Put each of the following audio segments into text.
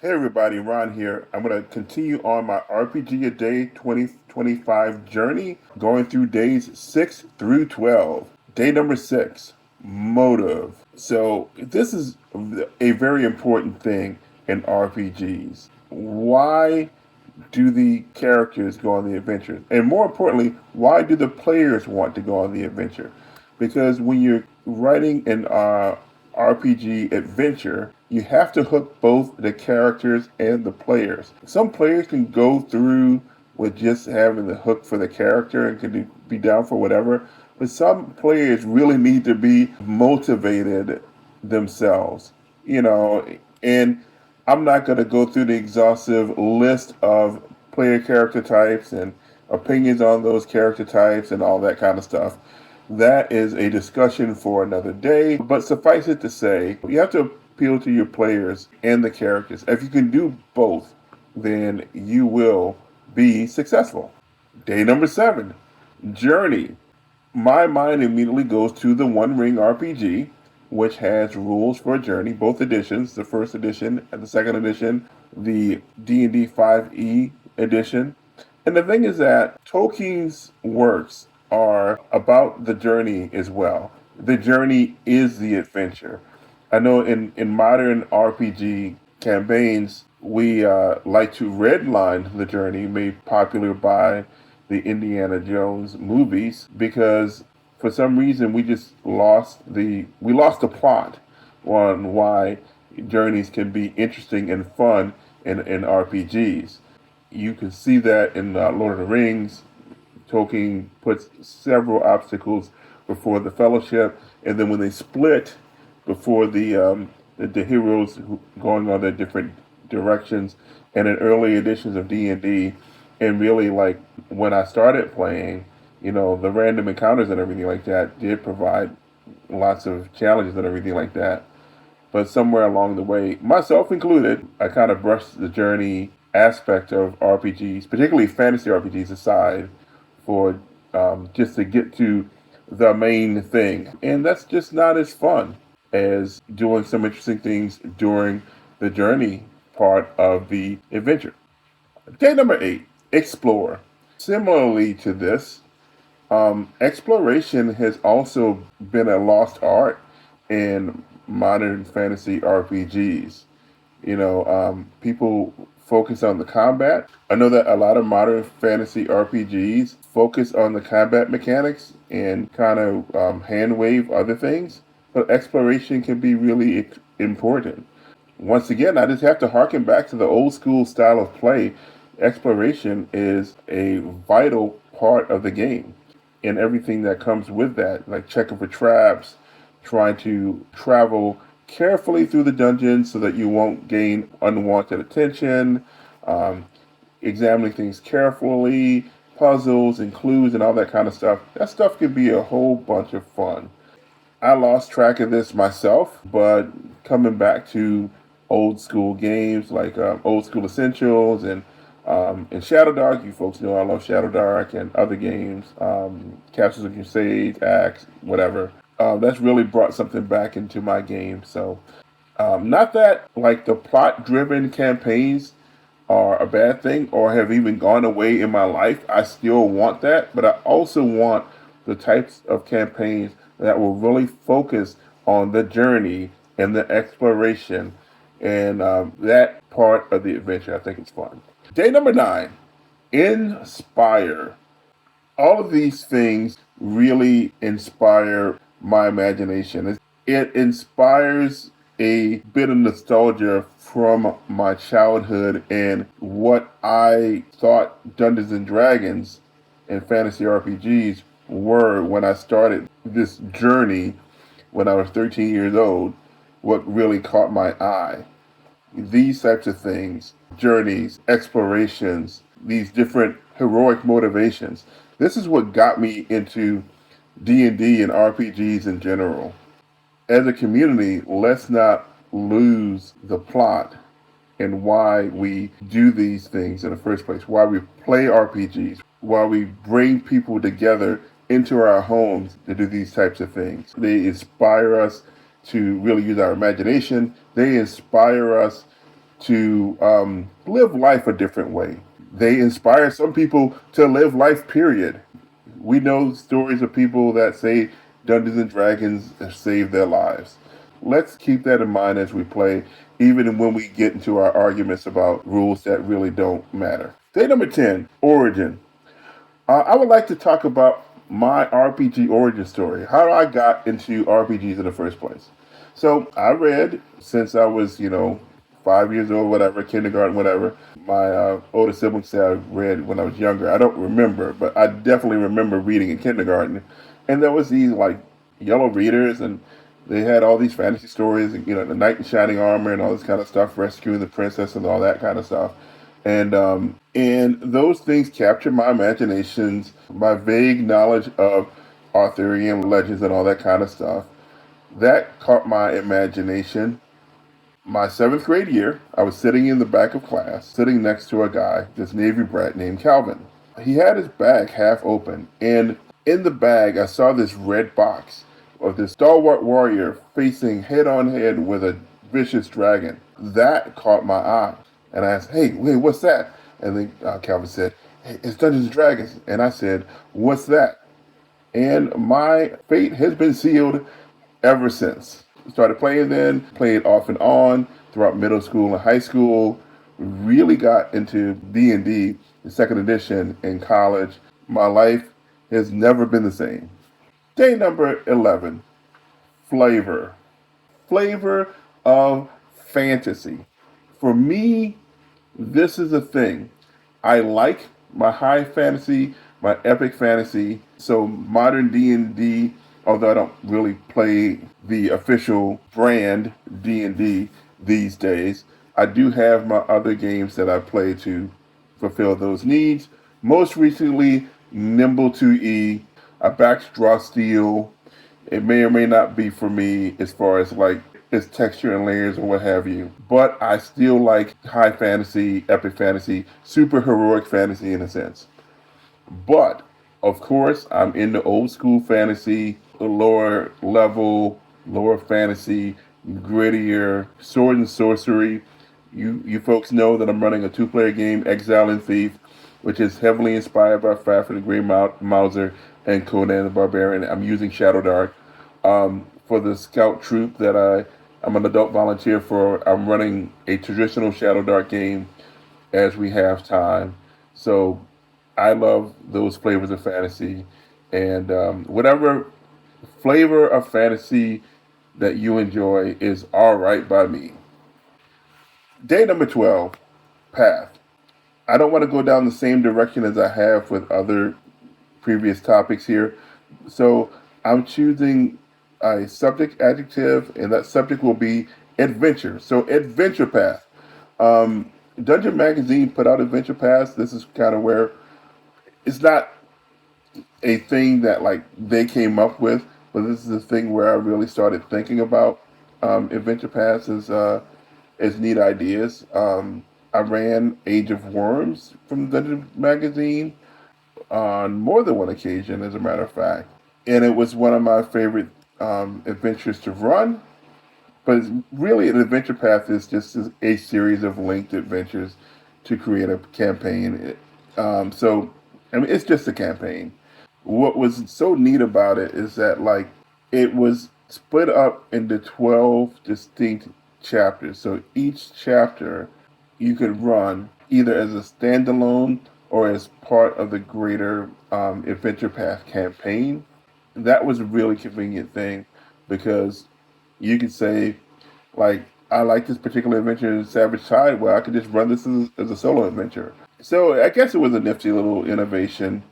Hey everybody, Ron here. I'm going to continue on my RPG a Day 2025 journey, going through days 6 through 12. Day number 6, motive. So, this is a very important thing in RPGs. Why do the characters go on the adventure? And more importantly, why do the players want to go on the adventure? Because when you're writing an RPG adventure, you have to hook both the characters and the players. Some players can go through with just having the hook for the character and can be down for whatever, but some players really need to be motivated themselves, you know, and I'm not going to go through the exhaustive list of player character types and opinions on those character types and all that kind of stuff. That is a discussion for another day, but suffice it to say, you have to appeal to your players and the characters. If you can do both, then you will be successful. Day number 7, Journey. My mind immediately goes to the One Ring RPG, which has rules for a journey, both editions, the first edition and the second edition, the D&D 5e edition. And the thing is that Tolkien's works are about the journey as well. The journey is the adventure. I know in modern RPG campaigns, we like to redline the journey, made popular by the Indiana Jones movies, because for some reason we lost the plot on why journeys can be interesting and fun in RPGs. You can see that in Lord of the Rings. Tolkien puts several obstacles before the Fellowship, and then when they split before the heroes going on their different directions, and in early editions of D&D, and really like when I started playing, the random encounters and everything like that did provide lots of challenges and everything like that. But somewhere along the way, myself included, I kind of brushed the journey aspect of RPGs, particularly fantasy RPGs, aside for just to get to the main thing. And that's just not as fun as doing some interesting things during the journey part of the adventure. Day number 8, explore. Similarly to this, exploration has also been a lost art in modern fantasy RPGs. People focus on the combat. I know that a lot of modern fantasy RPGs focus on the combat mechanics and kind of hand wave other things, but exploration can be really important. Once again, I just have to harken back to the old school style of play. Exploration is a vital part of the game and everything that comes with that, like checking for traps, trying to travel carefully through the dungeon so that you won't gain unwanted attention, um, examining things carefully, puzzles and clues and all that kind of stuff. That stuff can be a whole bunch of fun. I lost track of this myself, but coming back to old school games like Old School Essentials and Shadow Dark, you folks know I love Shadow Dark and other games, Castles of Crusade, Axe, whatever. That's really brought something back into my game. So, not that like the plot-driven campaigns are a bad thing or have even gone away in my life. I still want that, but I also want the types of campaigns that will really focus on the journey and the exploration and that part of the adventure. I think it's fun. Day number 9, inspire. All of these things really inspire my imagination. It inspires a bit of nostalgia from my childhood and what I thought Dungeons and Dragons and fantasy RPGs were when I started this journey when I was 13 years old. What really caught my eye. These types of things, journeys, explorations, these different heroic motivations. This is what got me into D&D and RPGs in general. As a community, let's not lose the plot and why we do these things in the first place, why we play RPGs, why we bring people together into our homes to do these types of things. They inspire us to really use our imagination. They inspire us to live life a different way. They inspire some people to live life, period. We know stories of people that say Dungeons and Dragons have saved their lives. Let's keep that in mind as we play, even when we get into our arguments about rules that really don't matter. Day number 10, Origin. I would like to talk about my RPG origin story, how I got into RPGs in the first place. So I read since I was, 5 years old, whatever, kindergarten, whatever. My older siblings say I read when I was younger. I don't remember, but I definitely remember reading in kindergarten. And there was these like yellow readers, and they had all these fantasy stories, and the knight in shining armor and all this kind of stuff, rescuing the princess and all that kind of stuff. And those things captured my imaginations, my vague knowledge of Arthurian legends and all that kind of stuff. That caught my imagination. My seventh grade year, I was sitting in the back of class, sitting next to a guy, this Navy brat named Calvin. He had his bag half open, and in the bag, I saw this red box of this stalwart warrior facing head on head with a vicious dragon. That caught my eye. And I asked, "Hey, wait, what's that?" And then Calvin said, "Hey, it's Dungeons and Dragons." And I said, "What's that?" And my fate has been sealed ever since. Started playing then, played off and on throughout middle school and high school. Really got into D&D, the second edition, in college. My life has never been the same. Day number 11, flavor. Flavor of fantasy. For me, this is a thing. I like my high fantasy, my epic fantasy. So modern D&D, although I don't really play the official brand D&D these days, I do have my other games that I play to fulfill those needs. Most recently, Nimble 2E, a backdraw steel. It may or may not be for me as far as like its texture and layers or what have you. But I still like high fantasy, epic fantasy, super heroic fantasy in a sense. But of course, I'm into old school fantasy, the lower level, lower fantasy, grittier, sword and sorcery. You folks know that I'm running a two-player game, Exile and Thief, which is heavily inspired by Fafnir the Grey Mouser and Conan the Barbarian. I'm using Shadow Dark for the scout troop that I'm an adult volunteer for. I'm running a traditional Shadow Dark game as we have time. So I love those flavors of fantasy, and whatever flavor of fantasy that you enjoy is all right by me. Day number 12, path. I don't want to go down the same direction as I have with other previous topics here. So I'm choosing a subject adjective, and that subject will be adventure. So adventure path. Dungeon Magazine put out adventure paths. This is kind of where it's not a thing that like they came up with, but this is the thing where I really started thinking about adventure paths as neat ideas. I ran Age of Worms from Dungeon Magazine on more than one occasion, as a matter of fact. And it was one of my favorite adventures to run. But really, an adventure path is just a series of linked adventures to create a campaign. I mean, it's just a campaign. What was so neat about it is that, like, it was split up into 12 distinct chapters. So each chapter you could run either as a standalone or as part of the greater Adventure Path campaign. That was a really convenient thing because you could say, like, I like this particular adventure in Savage Tide, where I could just run this as a solo adventure. So I guess it was a nifty little innovation,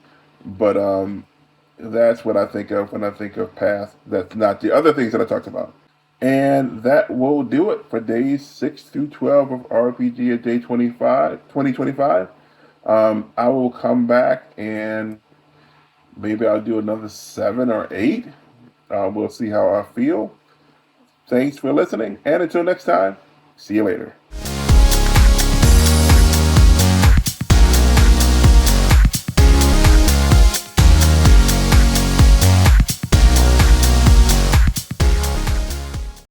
but that's what I think of when I think of Path. That's not the other things that I talked about. And that will do it for days 6 through 12 of RPG at day 2025. I will come back and maybe I'll do another 7 or 8. We'll see how I feel. Thanks for listening, and until next time, see you later.